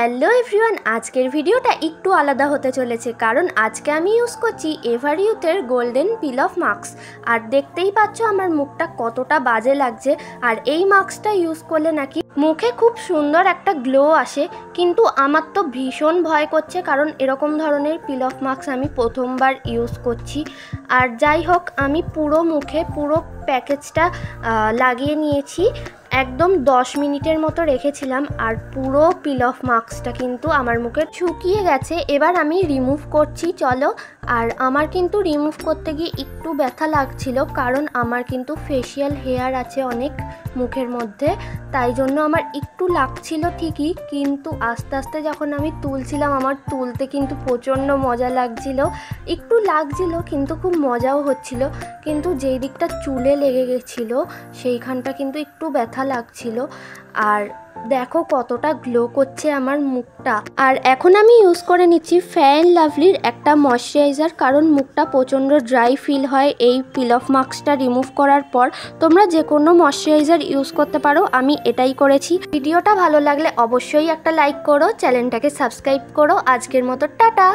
Hello everyone, আজকের ভিডিওটা একটু আলাদা হতে চলেছে কারণ আজকে আমি ইউজ করছি এভার ইউথের গোল্ডেন পিল অফ মাস্ক। আর দেখতেই পাচ্ছ আমার মুখটা কতটা বাজে লাগছে। আর এই মাস্কটা ইউজ করলে নাকি মুখে খুব সুন্দর একটা গ্লো আসে, কিন্তু আমার তো ভীষণ ভয় করছে কারণ এরকম ধরনের পিল অফ মাস্ক আমি প্রথমবার ইউজ করছি। আর যাই হোক, আমি পুরো মুখে পুরো প্যাকেজটা লাগিয়ে নিয়েছি। একদম 10 মিনিটের মতো রেখেছিলাম আর পুরো পিল অফ মাস্কটা কিন্তু আমার মুখে শুকিয়ে গেছে। এবার আমি রিমুভ করছি, চলো। আর আমার কিন্তু রিমুভ করতে গিয়ে একটু ব্যথা লাগছিল কারণ আমার কিন্তু ফেশিয়াল হেয়ার আছে অনেক মুখের মধ্যে, তাই জন্য আমার একটু লাগছিল ঠিকই, কিন্তু আস্তে আস্তে যখন আমি তুলছিলাম আমার তুলতে কিন্তু প্রচণ্ড মজা লাগছিল। একটু লাগছিল কিন্তু খুব মজাও হচ্ছিল, কিন্তু যেই দিকটা চুলে লেগে গেছিলো সেইখানটা কিন্তু একটু ব্যথা লাগছিল। আর দেখো কতটা গ্লো করছে আমার মুখটা। আর এখন আমি ইউজ করে নিচ্ছি ফেয়ার অ্যান্ড লাভলির একটা ময়শ্চারাইজার, কারণ মুখটা প্রচণ্ড ড্রাই ফিল হয় এই পিল অফ মাস্কটা রিমুভ করার পর। তোমরা যে কোনো ময়শ্চারাইজার ইউজ করতে পারো, আমি এটাই করেছি। ভিডিওটা ভালো লাগলে অবশ্যই একটা লাইক করো, চ্যানেলটাকে সাবস্ক্রাইব করো। আজকের মতো টাটা।